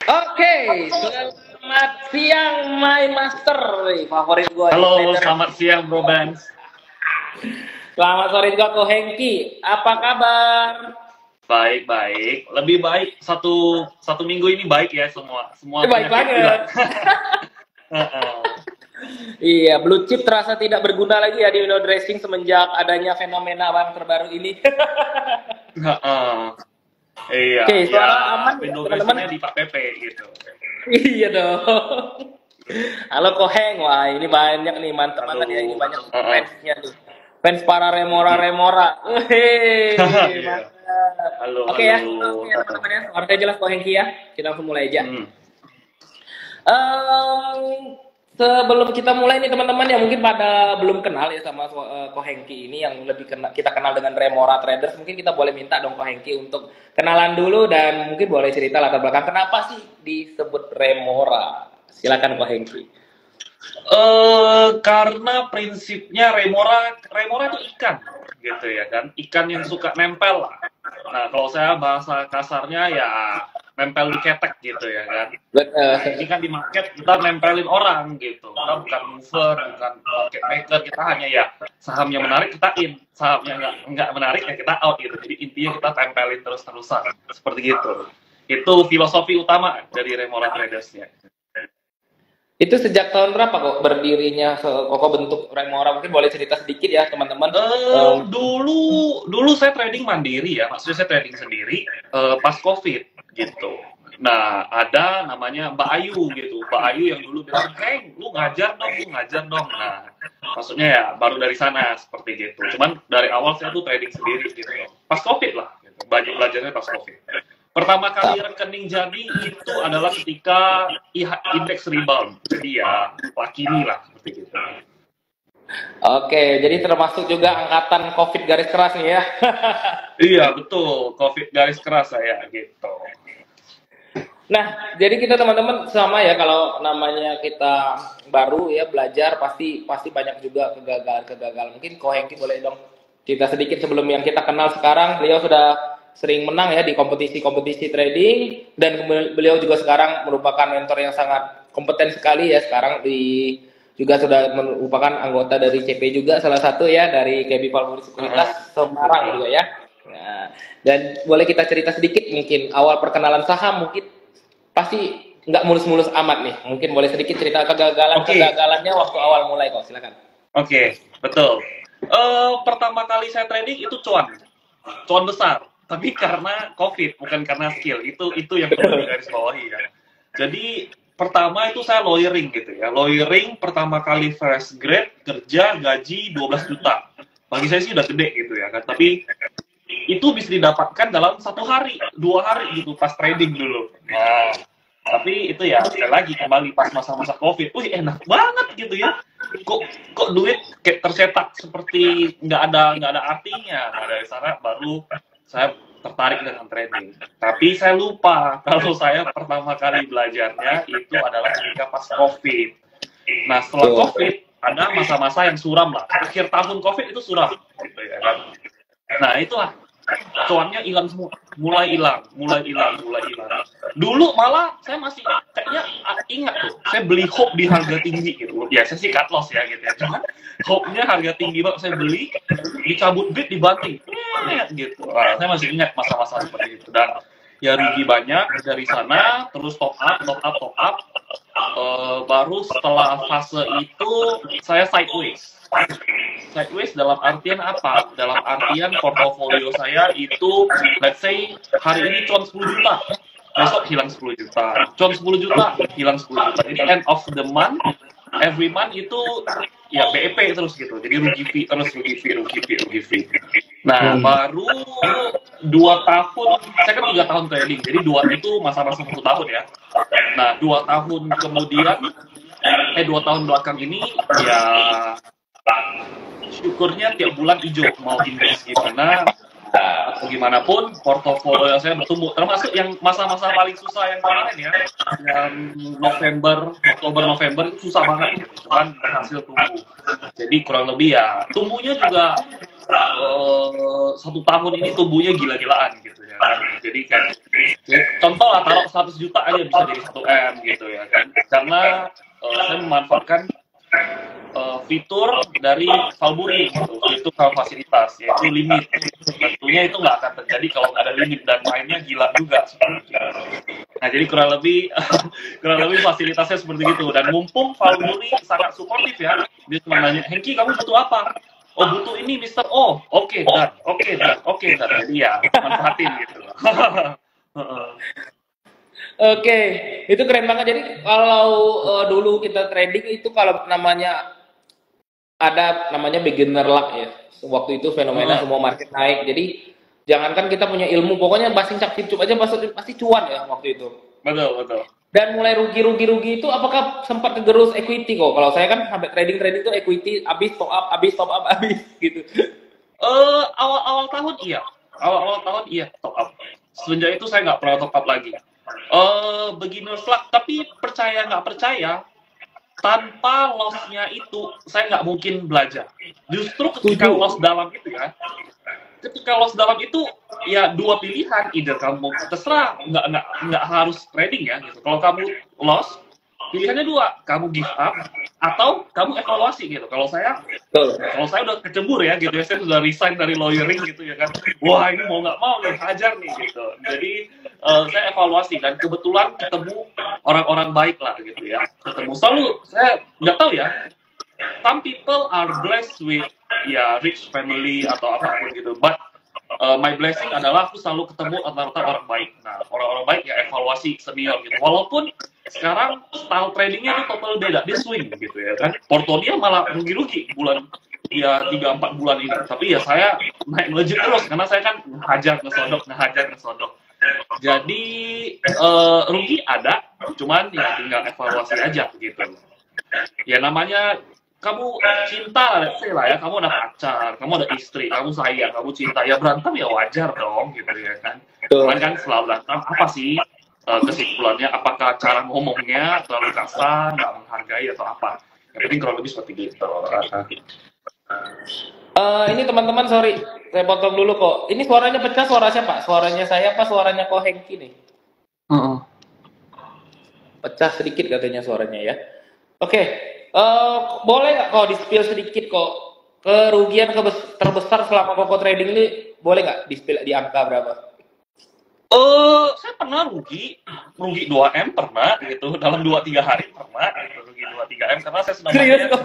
Oke, selamat siang my master, nih, favorit gue di Halo, trader. selamat siang Bro Bans. Selamat sore juga Ko Hengki. Apa kabar? Baik, baik. Lebih baik satu minggu ini baik ya semua. Semua Baik penyakit hilang. banget. Heeh. Iya, blue chip terasa tidak berguna lagi ya di window dressing semenjak adanya fenomena bank terbaru ini. Heeh. Iya, Oke, ya suara aman ya window teman-teman? dressingnya di Pak Pepe gitu. Iya dong. Halo Koheng, wah ini banyak nih, mantep banget ya, ini Halo. banyak Heeh. fansnya tuh. Fans para Remora-Remora. Wih, Iya. mantap. Halo, Oke halo. ya, oke ya teman-teman ya, suaranya jelas Kohengki ya. Kita langsung mulai aja. Hmm. Em, Sebelum kita mulai nih teman-teman yang mungkin pada belum kenal ya sama Kohengki ini yang lebih kita kenal dengan Remora Traders, mungkin kita boleh minta dong Kohengki untuk kenalan dulu dan mungkin boleh cerita latar belakang kenapa sih disebut Remora. Silakan Kohengki. Karena prinsipnya Remora itu ikan, gitu ya kan, ikan yang suka nempel lah. Nah, kalau saya bahasa kasarnya ya nempel di ketek gitu ya kan. Nah, ini kan di market kita nempelin orang gitu. Kita bukan mover, bukan market maker, kita hanya ya sahamnya menarik kita in, sahamnya nggak menarik ya kita out gitu. Jadi intinya kita tempelin terus-terusan seperti gitu. Itu filosofi utama dari Remora Traders-nya. Itu sejak tahun berapa kok berdirinya kok bentuk Remora? Mungkin boleh cerita sedikit ya teman-teman. Dulu saya trading mandiri ya, maksudnya saya trading sendiri pas COVID gitu. Nah, ada namanya Mbak Ayu gitu. Mbak Ayu yang dulu bilang, "Heng, lu ngajar dong, lu ngajar dong." Nah, maksudnya ya baru dari sana seperti gitu. Cuman dari awal saya tuh trading sendiri gitu. Pas COVID lah, gitu. Banyak belajarnya pas COVID. Pertama kali rekening jadi itu adalah ketika indeks rebound. Jadi ya wakini lah seperti gitu. Oke, jadi termasuk juga angkatan COVID garis keras nih ya. Iya, betul. COVID garis keras saya gitu. Nah, jadi kita teman-teman sama ya kalau namanya kita baru ya belajar pasti pasti banyak juga kegagalan-kegagalan. Mungkin Ko Hengki boleh dong cerita sedikit sebelum yang kita kenal sekarang. Beliau sudah sering menang ya di kompetisi-kompetisi trading dan beliau juga sekarang merupakan mentor yang sangat kompeten sekali ya sekarang di juga sudah merupakan anggota dari CP juga salah satu ya dari KB Palmuri Sekuritas Semarang juga ya. Nah, dan boleh kita cerita sedikit mungkin awal perkenalan saham mungkin pasti nggak mulus-mulus amat nih. Mungkin boleh sedikit cerita Oke, kegagalannya waktu awal mulai kok. Silakan. oke, betul. Pertama kali saya trading itu cuan besar. Tapi karena COVID, bukan karena skill. Itu yang perlu digarisbawahi ya. Jadi pertama itu saya lawyering gitu ya. Lawyering pertama kali fresh grade, kerja gaji 12 juta. Bagi saya sih udah gede gitu ya kan. Tapi itu bisa didapatkan dalam 1 hari, 2 hari gitu pas trading dulu. Nah, tapi itu ya sekali lagi kembali pas masa-masa COVID, wih enak banget gitu ya. Kok duit kayak tercetak seperti nggak ada artinya. Nah dari sana baru saya tertarik dengan trading. Tapi saya lupa kalau saya pertama kali belajarnya itu adalah ketika pas COVID. Nah setelah Tuh. COVID ada masa-masa yang suram lah. Akhir tahun COVID itu suram, gitu ya kan. Nah itulah cuannya hilang semua, mulai hilang. Dulu malah saya masih kayaknya ingat tuh, saya beli hope di harga tinggi gitu. Biasa sih cut loss ya gitu ya. Cuman hope-nya harga tinggi banget saya beli, dicabut bid dibanting, gitu. Nah, saya masih ingat masa-masa seperti itu dan ya rugi banyak dari sana, terus top up. Baru setelah fase itu saya sideways. Sideways dalam artian apa? Dalam artian portofolio saya itu, let's say, hari ini cuan 10 juta, besok hilang 10 juta. Cuan 10 juta, hilang 10 juta. Jadi end of the month, every month itu ya BEP terus gitu. Jadi rugi fee terus, rugi fee. Nah, baru 2 tahun, saya kan 3 tahun trading, jadi 2 itu masa-masa 1 tahun ya. Nah, 2 tahun kemudian, 2 tahun belakang ini, ya syukurnya tiap bulan hijau, mau indeks gimana atau gimana pun portofolio saya bertumbuh, termasuk yang masa-masa paling susah yang kemarin ya, yang Oktober November itu susah banget gitu. Cuman berhasil tumbuh, jadi kurang lebih ya tumbuhnya juga 1 tahun ini tumbuhnya gila-gilaan gitu ya kan. Jadi kan contoh lah, taruh 100 juta aja bisa jadi 1 M gitu ya kan, karena saya memanfaatkan fitur dari Valbury gitu, itu fasilitas yaitu limit. Tentunya itu nggak akan terjadi kalau nggak ada limit dan mainnya gila juga seperti itu. Nah jadi kurang lebih fasilitasnya seperti itu, dan mumpung Valbury sangat suportif ya, dia cuma nanya, Hengki kamu butuh apa? Oh butuh ini Mister, oh oke dan jadi ya manfaatin gitu. Oke, itu keren banget. Jadi kalau dulu kita trading itu kalau namanya ada namanya beginner luck ya. Waktu itu fenomena semua market naik. Jadi jangankan kita punya ilmu, pokoknya basing cap cup aja pasti cuan ya waktu itu. Betul. Dan mulai rugi itu apakah sempat kegerus equity kok? Kalau saya kan sampai trading itu equity habis top up habis gitu. Awal tahun iya. Awal tahun iya top up. Semenjak itu saya nggak pernah top up lagi. Beginner luck, tapi percaya nggak percaya, tanpa loss-nya itu saya nggak mungkin belajar. Justru ketika loss dalam itu ya, ya 2 pilihan, either kamu terserah nggak harus trading ya gitu. Kalau kamu loss, pilihannya 2, kamu give up atau kamu evaluasi gitu. Kalau saya udah kecebur ya gitu ya, saya sudah resign dari lawyering gitu ya kan. Wah ini mau nggak mau nih hajar nih gitu. Jadi saya evaluasi dan kebetulan ketemu orang-orang baik lah gitu ya. Selalu saya nggak tahu ya. Some people are blessed with ya rich family atau apapun gitu, but my blessing adalah aku selalu ketemu rata-rata orang baik. Nah, orang-orang baik ya evaluasi senior gitu. Walaupun sekarang style tradingnya itu total beda, dia swing gitu ya kan. Portonya malah rugi-rugi bulan ya 3-4 bulan ini. Tapi ya saya naik melejit terus karena saya kan ngehajar ngesodok. Jadi rugi ada, cuman ya tinggal evaluasi aja gitu. Ya namanya kamu cinta lah ya, kamu ada pacar, kamu ada istri, kamu sayang, kamu cinta, ya berantem ya wajar dong gitu ya kan. Cuman kan selalu berantem, apa sih kesimpulannya, apakah cara ngomongnya terlalu kasar, nggak menghargai atau apa. Yang penting kurang lebih seperti gitu. Ini teman-teman, sorry, saya potong dulu kok. Ini suaranya pecah, suara siapa? Suaranya saya apa suaranya Ko Hengki nih? Pecah sedikit katanya suaranya ya. Oke, boleh nggak kok di-spill sedikit kok kerugian terbesar selama Koko trading ini, boleh nggak di-spill di angka berapa? Saya pernah rugi 2M pernah gitu, dalam 2-3 hari pernah gitu, rugi 2-3M karena saya sedang serius kok?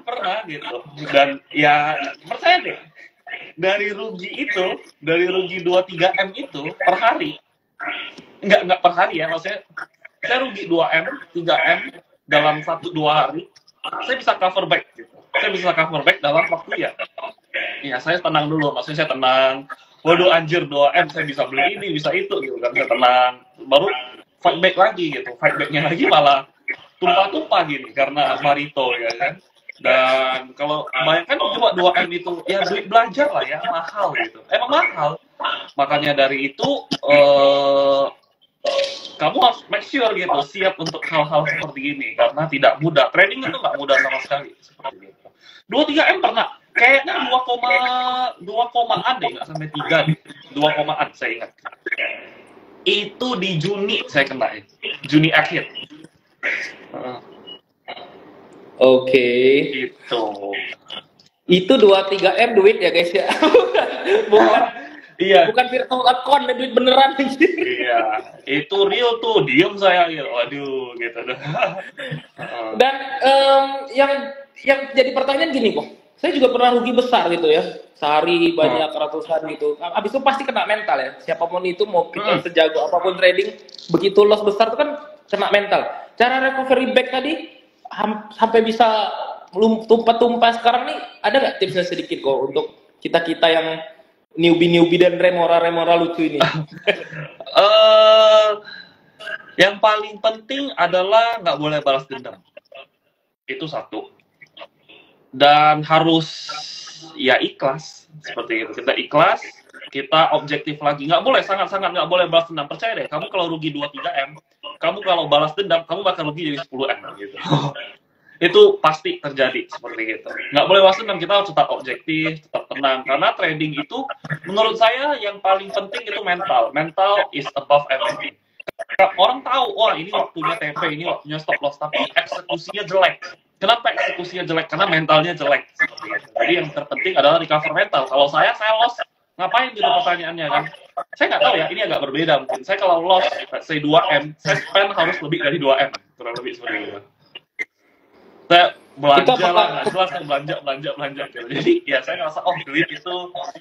Pernah gitu. Dan ya percaya deh, dari rugi 2-3M itu per hari, nggak per hari ya, maksudnya saya rugi 2M, 3M dalam 1-2 hari, saya bisa cover back gitu. Saya bisa cover back dalam waktu ya. Ya saya tenang dulu, maksudnya saya tenang. Waduh anjir 2M saya bisa beli ini, bisa itu gitu kan, saya tenang. Baru fight back lagi gitu. Fight backnya lagi malah tumpah-tumpah gini karena Marito ya kan. Dan kalau bayangkan cuma 2M itu ya duit belajar lah ya, mahal gitu. Emang mahal. Makanya dari itu kamu harus make sure gitu, siap untuk hal-hal seperti ini karena tidak mudah. Trading itu nggak mudah sama sekali seperti itu. 2-3M pernah, kayaknya 2,an deh, nggak sampai 3 deh. 2,an saya ingat. Itu di Juni saya kena, Juni akhir. Oke. Itu 2-3M duit ya guys ya. Bukan virtual account, duit beneran. Iya, itu real tuh, diem saya gitu, waduh gitu. Dan yang jadi pertanyaan gini kok, saya juga pernah rugi besar gitu ya, sehari banyak ratusan gitu. Abis itu pasti kena mental ya, siapapun itu mau kita sejago apapun trading, begitu loss besar itu kan kena mental. Cara recovery back tadi sampai bisa tumpah-tumpah sekarang nih, ada nggak tipsnya sedikit kok untuk kita yang newbie dan remora lucu ini? Yang paling penting adalah nggak boleh balas dendam. Itu satu. Dan harus ya ikhlas seperti itu. Kita ikhlas, kita objektif lagi. Nggak boleh, sangat-sangat nggak boleh balas dendam. Percaya deh, kamu kalau rugi 2-3M, kamu kalau balas dendam, kamu bakal rugi jadi 10M gitu. Itu pasti terjadi seperti itu. Nggak boleh was dan kita harus tetap objektif, tetap tenang. Karena trading itu, menurut saya yang paling penting itu mental. Mental is above everything. Orang tahu, wah ini waktunya TP, ini waktunya stop loss, tapi eksekusinya jelek. Kenapa eksekusinya jelek? Karena mentalnya jelek. Seperti itu. Jadi yang terpenting adalah recover mental. Kalau saya loss, ngapain gitu pertanyaannya kan? Saya nggak tahu ya, ini agak berbeda mungkin. Saya kalau loss, say 2M, saya spend harus lebih dari 2M. Kurang lebih seperti itu. Saya belanja lah, nggak jelas saya belanja gitu. Jadi ya saya ngerasa oh duit itu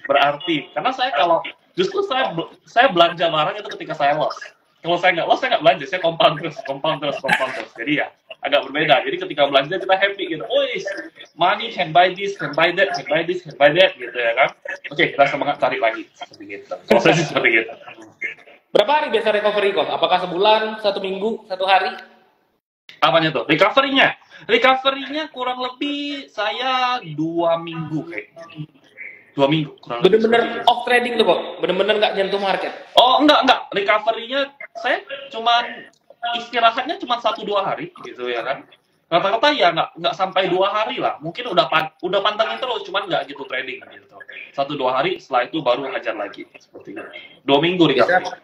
berarti. Karena saya kalau justru saya belanja barang itu ketika saya loss. Kalau saya nggak loss, saya nggak belanja, saya compound terus. Jadi ya agak berbeda. Jadi ketika belanja kita happy gitu. Oh money can buy this, can buy that gitu ya kan. Oke, kita semangat cari lagi seperti itu. Prosesnya seperti itu. Berapa hari biasa recovery kok? Apakah sebulan, 1 minggu, 1 hari? Apanya tuh? Recovery-nya kurang lebih saya 2 minggu kayaknya. 2 minggu kurang lebih. Bener-bener off trading tuh kok? Bener-bener nggak nyentuh market? Oh enggak. Recovery-nya saya cuman istirahatnya cuma 1-2 hari gitu ya kan. Rata-rata ya nggak sampai 2 hari lah. Mungkin udah pantengin terus, cuman nggak gitu trading gitu. 1-2 hari setelah itu baru hajar lagi seperti itu. 2 minggu recovery.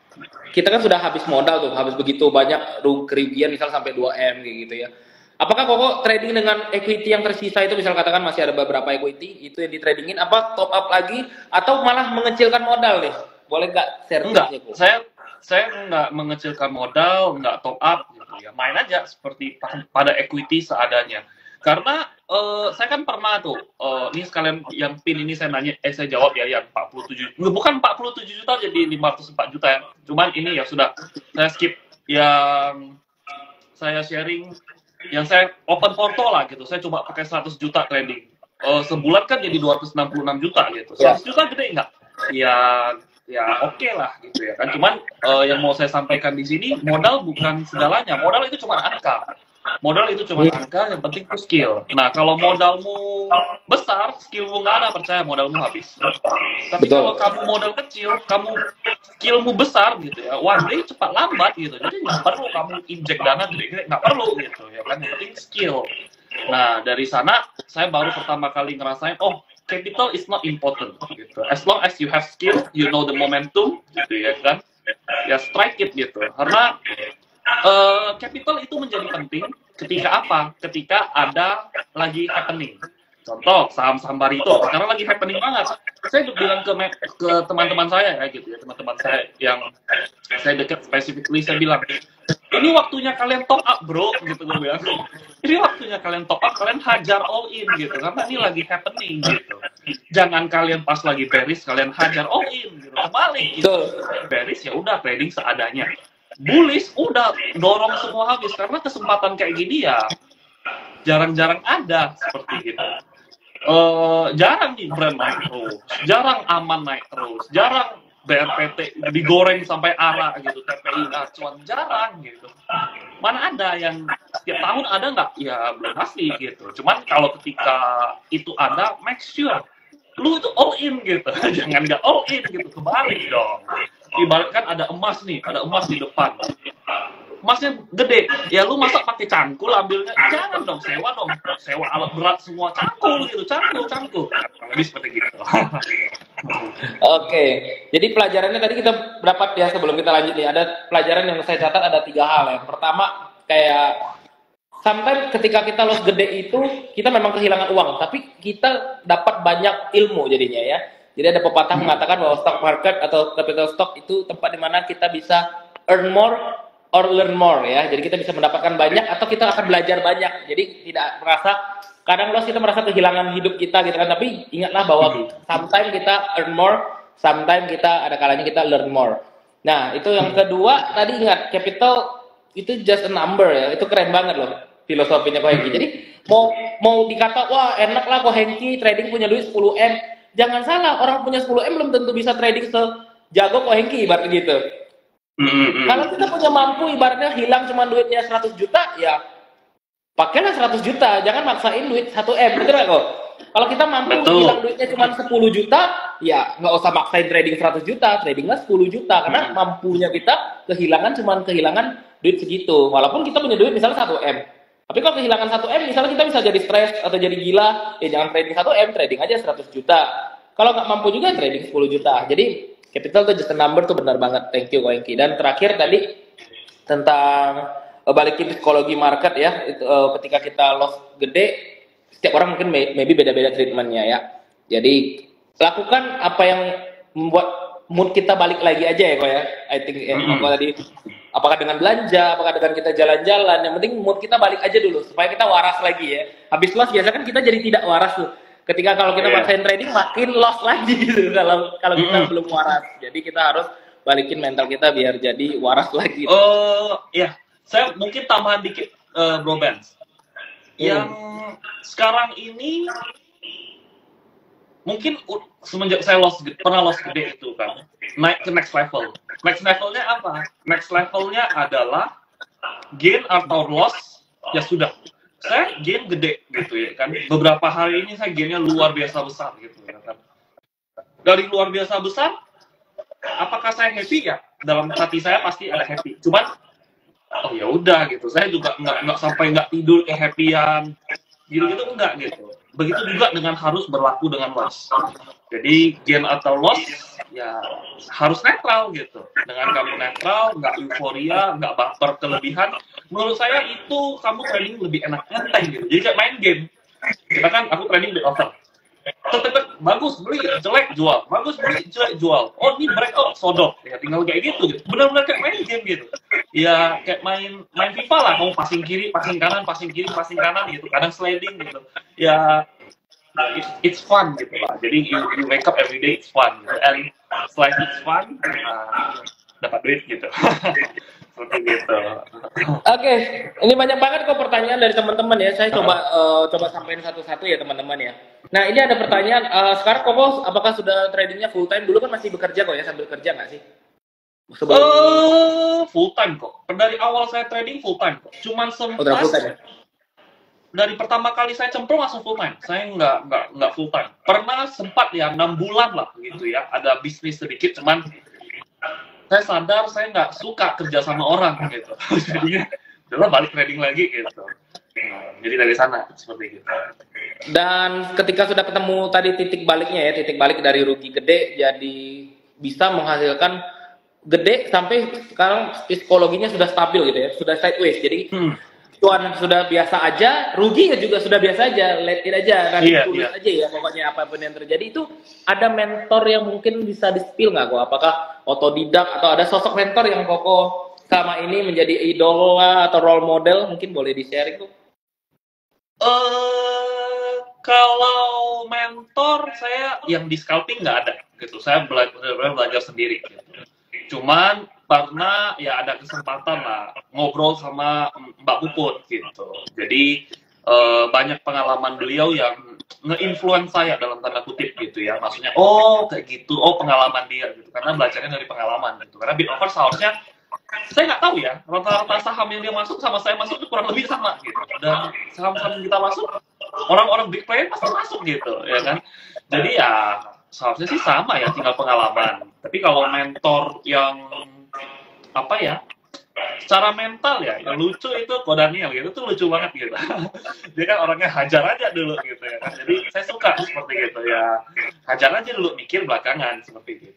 Kita kan sudah habis modal tuh, habis begitu banyak kerugian misal sampai 2M gitu ya. Apakah Koko trading dengan equity yang tersisa itu, misal katakan masih ada beberapa equity, itu yang ditradingin, apa top up lagi, atau malah mengecilkan modal nih? Boleh nggak share? Enggak, saya nggak mengecilkan modal, nggak top up gitu ya. Main aja seperti pada equity seadanya. Karena saya kan pernah tuh, ini sekalian yang pin ini saya jawab ya yang 47, bukan 47 juta jadi 504 juta ya. Cuman ini ya sudah, saya skip yang saya sharing, yang saya open portal lah gitu. Saya coba pakai 100 juta trading. Sebulan kan jadi 266 juta gitu. 100 juta gede nggak? Ya oke lah gitu ya kan. Cuman yang mau saya sampaikan di sini, modal bukan segalanya. Modal itu cuma angka. Yang penting itu skill. Nah, kalau modalmu besar, skillmu nggak ada, percaya modalmu habis. Tapi kalau kamu modal kecil, skillmu besar gitu ya, one day cepat lambat gitu. Jadi nggak perlu kamu injek dana gede-gede, nggak perlu gitu ya kan. Yang penting skill. Nah, dari sana saya baru pertama kali ngerasain, oh capital is not important gitu. As long as you have skill, you know the momentum gitu ya kan. Ya strike it gitu. Karena capital itu menjadi penting ketika apa? Ketika ada lagi happening. Contoh saham-saham Barito, sekarang lagi happening banget. Saya bilang ke teman-teman saya ya gitu ya, teman-teman saya yang saya dekat specifically, saya bilang, ini waktunya kalian top up bro, gitu gue bilang. Ini waktunya kalian top up, kalian hajar all in gitu, karena ini lagi happening gitu. Jangan kalian pas lagi bearish kalian hajar all in gitu, kebalik gitu. Bearish ya udah trading seadanya. Bullish udah dorong semua habis, karena kesempatan kayak gini ya jarang-jarang ada seperti gitu. Jarang nih brand naik terus, jarang aman naik terus, jarang BRPT digoreng sampai ARA gitu, TPI acuan jarang gitu. Mana ada yang setiap tahun ada nggak? Ya belum pasti gitu. Cuman kalau ketika itu ada, make sure lu itu all in gitu, jangan nggak all in gitu, kebalik dong. Ibaratkan ada emas nih, ada emas di depan. Emasnya gede, ya lu masa pakai cangkul ambilnya? Jangan dong, sewa alat berat semua, cangkul gitu, cangkul. Lebih seperti gitu. Oke, jadi pelajarannya tadi kita dapat ya, sebelum kita lanjut nih, ada pelajaran yang saya catat ada 3 hal. Yang pertama, kayak sometimes ketika kita loss gede itu, kita memang kehilangan uang, tapi kita dapat banyak ilmu jadinya ya. Jadi ada pepatah mengatakan bahwa stock market atau capital stock itu tempat di mana kita bisa earn more or learn more ya. Jadi kita bisa mendapatkan banyak atau kita akan belajar banyak. Jadi tidak merasa, kadang loss kita merasa kehilangan hidup kita gitu kan. Tapi ingatlah bahwa sometimes kita earn more, sometimes kita ada kalanya kita learn more. Nah, itu yang kedua, tadi ingat capital itu just a number ya. Itu keren banget loh filosofinya Ko Hengki. Jadi mau dikata wah enak lah Ko Hengki trading punya duit 10M. Jangan salah, orang punya 10M belum tentu bisa trading sejago Ko Hengki ibaratnya gitu. Kalau kita punya mampu ibaratnya hilang cuma duitnya 100 juta, ya pakailah 100 juta, jangan maksain duit 1M, betul nggak kok? Kalau kita mampu hilang duitnya cuma 10 juta, ya nggak usah maksain trading 100 juta, tradinglah 10 juta, karena mampunya kita kehilangan duit segitu, walaupun kita punya duit misalnya 1M. Tapi kalau kehilangan 1M, misalnya kita bisa jadi stres atau jadi gila, ya jangan trading 1M, trading aja 100 juta. Kalau nggak mampu juga trading 10 juta. Jadi capital tuh just a number tuh benar banget. Thank you Koengki. Dan terakhir tadi tentang balikin psikologi market ya. Ketika kita loss gede, setiap orang mungkin maybe beda-beda treatmentnya ya. Jadi lakukan apa yang membuat mood kita balik lagi aja ya kok ya. I think tadi apakah dengan belanja, apakah dengan kita jalan-jalan, yang penting mood kita balik aja dulu supaya kita waras lagi ya. Habis loss biasa kan kita jadi tidak waras tuh. Ketika kalau kita paksain trading makin loss lagi gitu kalau kita belum waras. Jadi kita harus balikin mental kita biar jadi waras lagi. Iya. Saya mungkin tambahan dikit Bro Benz. Yang sekarang ini mungkin semenjak saya pernah loss gede itu kan, naik ke next level. Next levelnya apa? Next levelnya adalah gain atau loss, ya sudah. Saya gain gede gitu ya kan. Beberapa hari ini saya gainnya luar biasa besar gitu ya kan. Dari luar biasa besar, apakah saya happy ya? Dalam hati saya pasti ada happy. Cuman, oh ya udah gitu. Saya juga nggak sampai nggak tidur happyan gitu-gitu enggak gitu. Begitu juga dengan harus berlaku dengan loss. Jadi gain atau loss ya harus netral gitu. Dengan kamu netral, nggak euforia, nggak baper kelebihan, menurut saya itu kamu trading lebih enak enteng gitu. Jadi kayak main game. Kita kan aku trading bid offer. Tetep bagus beli, jelek jual, bagus beli, jelek jual. Oh ini breakout sodok, ya tinggal kayak gitu. Benar-benar kayak main game gitu. Ya kayak main FIFA lah, kamu passing kiri, passing kanan, passing kiri, passing kanan gitu. Kadang sliding gitu. Ya it's fun gitu lah. Jadi you wake up every day it's fun. Gitu. And selain it's fun, dapat duit gitu. Seperti gitu. Oke, ini banyak banget kok pertanyaan dari teman-teman ya. Saya coba sampaikan satu-satu ya teman-teman ya. Nah ini ada pertanyaan. Sekarang Koko apakah sudah tradingnya full time? Dulu kan masih bekerja kok ya, sambil kerja nggak sih? Full time kok. Dari awal saya trading full time kok. Cuman sempat dari pertama kali saya cemplung langsung full time. Saya nggak full time. Pernah sempat ya 6 bulan lah gitu ya. Ada bisnis sedikit, cuman saya sadar saya nggak suka kerja sama orang gitu. Jadinya udah balik trading lagi gitu. Jadi dari sana seperti itu. Dan ketika sudah ketemu tadi titik baliknya ya, titik balik dari rugi gede jadi bisa menghasilkan gede sampai sekarang psikologinya sudah stabil gitu ya, sudah sideways. Jadi cuan sudah biasa aja, rugi juga sudah biasa aja, let it aja, tulus aja ya pokoknya apapun yang terjadi. Itu ada mentor yang mungkin bisa di-spill nggak kok? Apakah otodidak atau ada sosok mentor yang Koko sama ini menjadi idola atau role model, mungkin boleh di-sharing tuh? Kalau mentor saya yang di scalping nggak ada gitu. Saya belajar sendiri gitu. Cuman pernah ya ada kesempatan lah ngobrol sama Mbak Puput gitu. Jadi banyak pengalaman beliau yang nge-influence saya dalam tanda kutip gitu ya. Maksudnya kayak gitu, pengalaman dia gitu. Karena belajarnya dari pengalaman gitu. Karena bid offer seharusnya saya nggak tahu ya, rata-rata saham yang dia masuk sama saya masuk itu kurang lebih sama gitu. Dan saham-saham yang kita masuk, orang-orang big player pasti masuk gitu, ya kan. Jadi ya seharusnya sih sama ya, tinggal pengalaman. Tapi kalau mentor yang apa ya, secara mental ya, yang lucu itu Ko Daniel gitu tuh lucu banget gitu. Dia kan orangnya hajar aja dulu gitu ya kan. Jadi saya suka seperti gitu ya, hajar aja dulu, mikir belakangan seperti gitu.